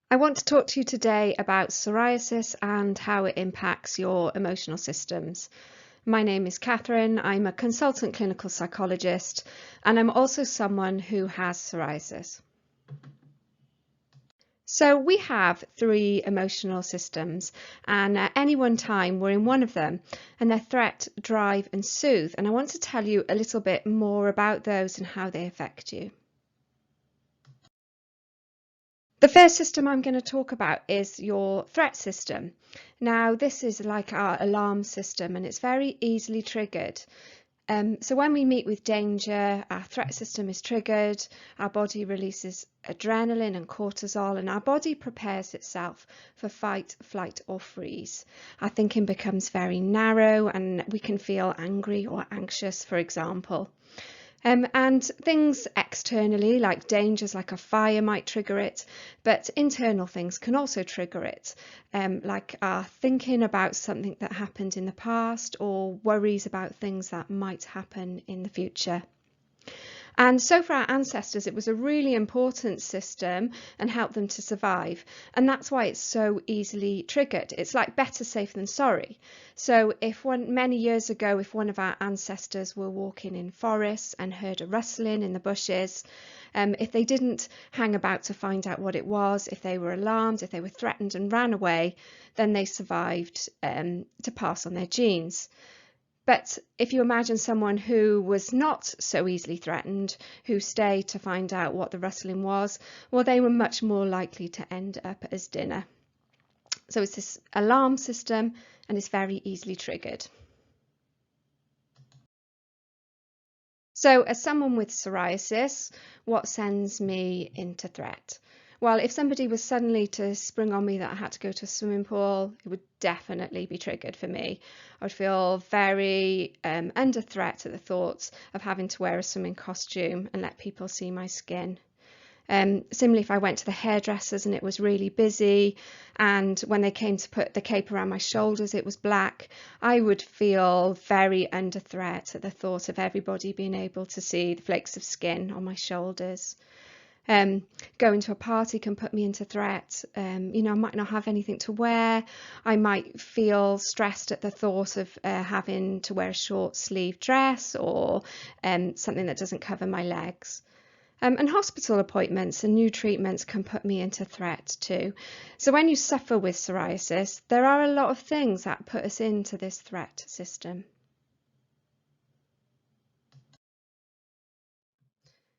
I want to talk to you today about psoriasis and how it impacts your emotional systems. My name is Catherine. I'm a consultant clinical psychologist, and I'm also someone who has psoriasis. So we have three emotional systems, and at any one time we're in one of them, and they're threat, drive, and soothe. And I want to tell you a little bit more about those and how they affect you. The first system I'm going to talk about is your threat system. Now, this is like our alarm system and it's very easily triggered. So when we meet with danger, our threat system is triggered, our body releases adrenaline and cortisol, and our body prepares itself for fight, flight, or freeze. Our thinking becomes very narrow and we can feel angry or anxious, for example. And things externally, like dangers like a fire, might trigger it, but internal things can also trigger it, like our thinking about something that happened in the past or worries about things that might happen in the future. And so for our ancestors, it was a really important system and helped them to survive. And that's why it's so easily triggered. It's like better safe than sorry. So many years ago, if one of our ancestors were walking in forests and heard a rustling in the bushes, if they didn't hang about to find out what it was, if they were alarmed, if they were threatened and ran away, then they survived to pass on their genes. But if you imagine someone who was not so easily threatened, who stayed to find out what the rustling was, well, they were much more likely to end up as dinner. So it's this alarm system and it's very easily triggered. So as someone with psoriasis, what sends me into threat? Well, if somebody was suddenly to spring on me that I had to go to a swimming pool, it would definitely be triggered for me. I would feel very under threat at the thoughts of having to wear a swimming costume and let people see my skin. Similarly, if I went to the hairdressers and it was really busy, and when they came to put the cape around my shoulders, it was black, I would feel very under threat at the thought of everybody being able to see the flakes of skin on my shoulders. Going to a party can put me into threat. I might not have anything to wear. I might feel stressed at the thought of having to wear a short sleeve dress or something that doesn't cover my legs. And hospital appointments and new treatments can put me into threat too. So when you suffer with psoriasis, there are a lot of things that put us into this threat system.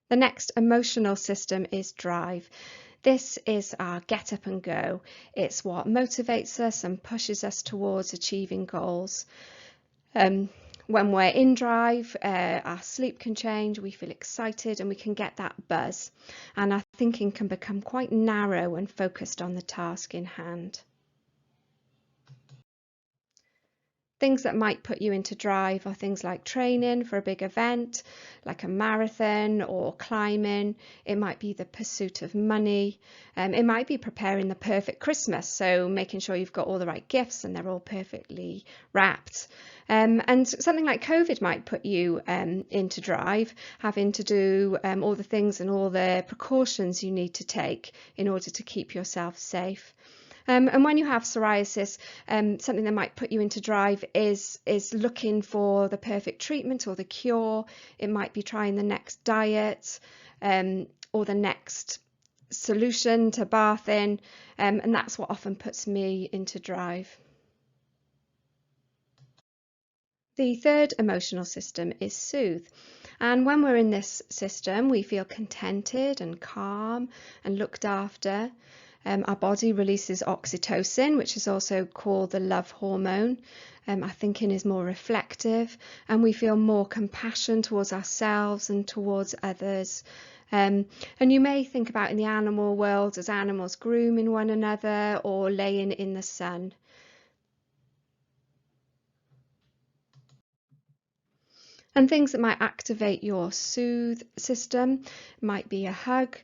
The next emotional system is drive. This is our get up and go. It's what motivates us and pushes us towards achieving goals. When we're in drive, our sleep can change, we feel excited and we can get that buzz. And our thinking can become quite narrow and focused on the task in hand. Things that might put you into drive are things like training for a big event, like a marathon or climbing. It might be the pursuit of money. It might be preparing the perfect Christmas, so making sure you've got all the right gifts and they're all perfectly wrapped. And something like COVID might put you into drive, having to do all the things and all the precautions you need to take in order to keep yourself safe. And when you have psoriasis, something that might put you into drive is looking for the perfect treatment or the cure. It might be trying the next diet or the next solution to bathing, and that's what often puts me into drive. The third emotional system is soothe. And when we're in this system, we feel contented and calm and looked after. Our body releases oxytocin, which is also called the love hormone. Our thinking is more reflective and we feel more compassion towards ourselves and towards others. And you may think about in the animal world as animals grooming one another or laying in the sun. And things that might activate your soothe system might be a hug.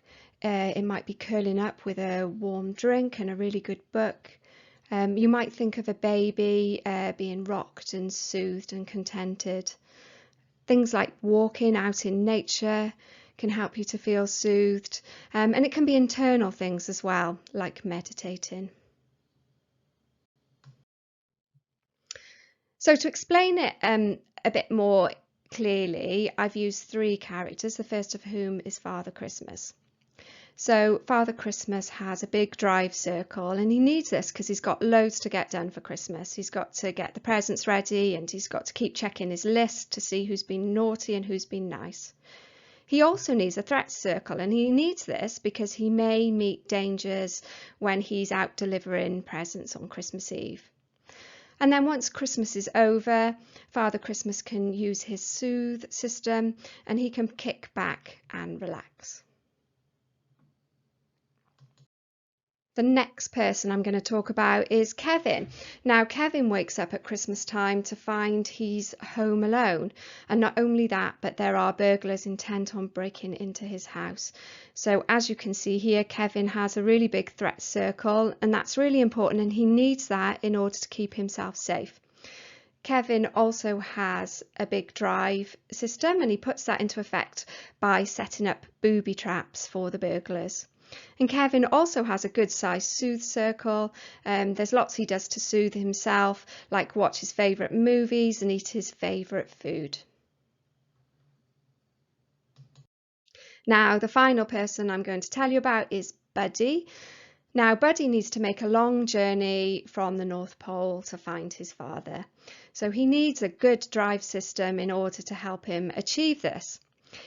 It might be curling up with a warm drink and a really good book. You might think of a baby being rocked and soothed and contented. Things like walking out in nature can help you to feel soothed, and it can be internal things as well, like meditating. So to explain it a bit more clearly, I've used 3 characters, the first of whom is Father Christmas. So Father Christmas has a big drive circle, and he needs this because he's got loads to get done for Christmas. He's got to get the presents ready, and he's got to keep checking his list to see who's been naughty and who's been nice. He also needs a threat circle, and he needs this because he may meet dangers when he's out delivering presents on Christmas Eve. And then once Christmas is over, Father Christmas can use his Soothe system, and he can kick back and relax. The next person I'm going to talk about is Kevin. Now, Kevin wakes up at Christmas time to find he's home alone. And not only that, but there are burglars intent on breaking into his house. So as you can see here, Kevin has a really big threat circle, and that's really important, and he needs that in order to keep himself safe. Kevin also has a big drive system, and he puts that into effect by setting up booby traps for the burglars. And Kevin also has a good sized soothe circle. There's lots he does to soothe himself, like watch his favourite movies and eat his favourite food. Now, the final person I'm going to tell you about is Buddy. Now, Buddy needs to make a long journey from the North Pole to find his father. So he needs a good drive system in order to help him achieve this.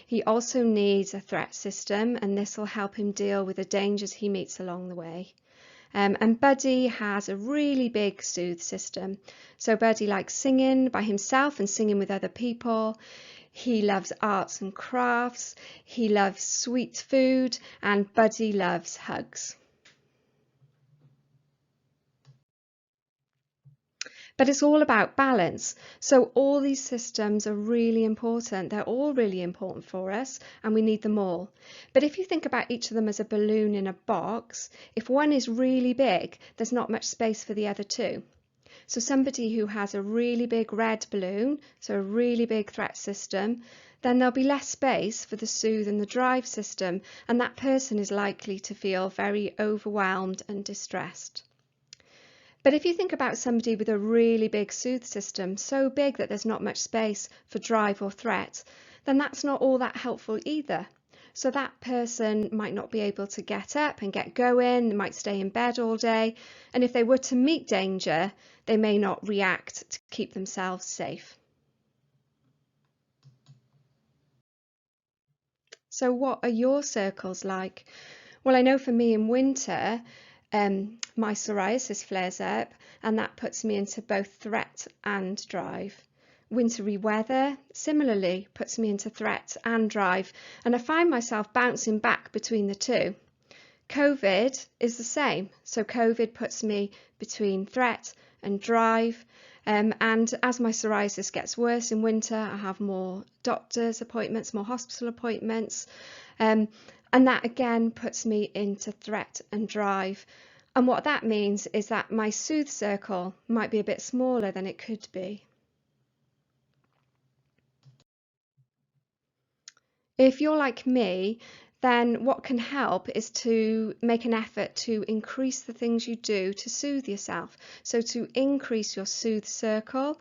He also needs a threat system, and this will help him deal with the dangers he meets along the way. And Buddy has a really big soothe system. So Buddy likes singing by himself and singing with other people. He loves arts and crafts. He loves sweet food, and Buddy loves hugs. But it's all about balance. So all these systems are really important. They're all really important for us, and we need them all. But if you think about each of them as a balloon in a box, if one is really big, there's not much space for the other two. So somebody who has a really big red balloon, so a really big threat system, then there'll be less space for the soothe and the drive system, and that person is likely to feel very overwhelmed and distressed. But if you think about somebody with a really big soothe system, so big that there's not much space for drive or threat, then that's not all that helpful either. So that person might not be able to get up and get going, they might stay in bed all day, and if they were to meet danger, they may not react to keep themselves safe. So what are your circles like? Well, I know for me in winter, my psoriasis flares up, and that puts me into both threat and drive. Wintry weather similarly puts me into threat and drive, and I find myself bouncing back between the two. COVID is the same, so COVID puts me between threat and drive, and as my psoriasis gets worse in winter, I have more doctor's appointments, more hospital appointments, and that again puts me into threat and drive. And what that means is that my soothe circle might be a bit smaller than it could be. If you're like me, then what can help is to make an effort to increase the things you do to soothe yourself. So to increase your soothe circle,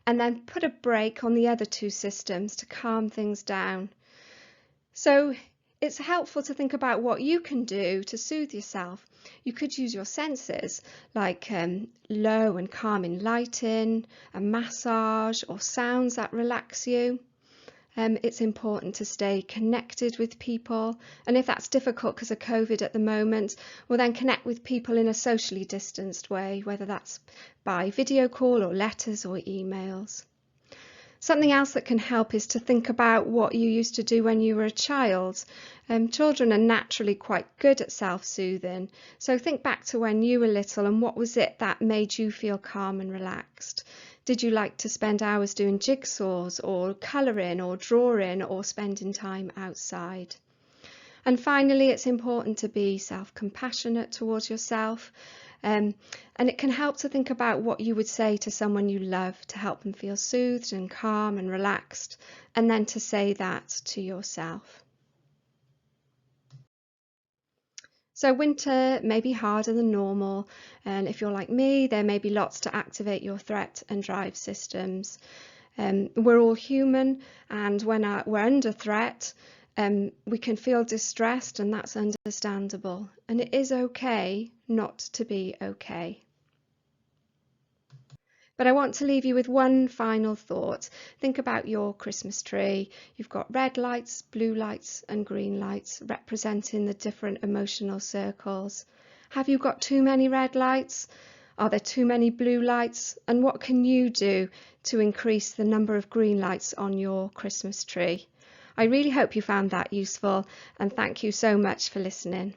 and then put a break on the other two systems to calm things down. So it's helpful to think about what you can do to soothe yourself. You could use your senses, like low and calming lighting, a massage, or sounds that relax you. It's important to stay connected with people, and if that's difficult because of COVID at the moment, well then connect with people in a socially distanced way, whether that's by video call or letters or emails. Something else that can help is to think about what you used to do when you were a child. Children are naturally quite good at self-soothing, so think back to when you were little and what was it that made you feel calm and relaxed. Did you like to spend hours doing jigsaws or colouring or drawing or spending time outside? And finally, it's important to be self-compassionate towards yourself, and it can help to think about what you would say to someone you love to help them feel soothed and calm and relaxed, and then to say that to yourself. So winter may be harder than normal, and if you're like me, there may be lots to activate your threat and drive systems. We're all human, and when we're under threat, we can feel distressed, and that's understandable. And it is okay not to be okay. But I want to leave you with one final thought. Think about your Christmas tree. You've got red lights, blue lights, and green lights representing the different emotional circles. Have you got too many red lights? Are there too many blue lights? And what can you do to increase the number of green lights on your Christmas tree? I really hope you found that useful, and thank you so much for listening.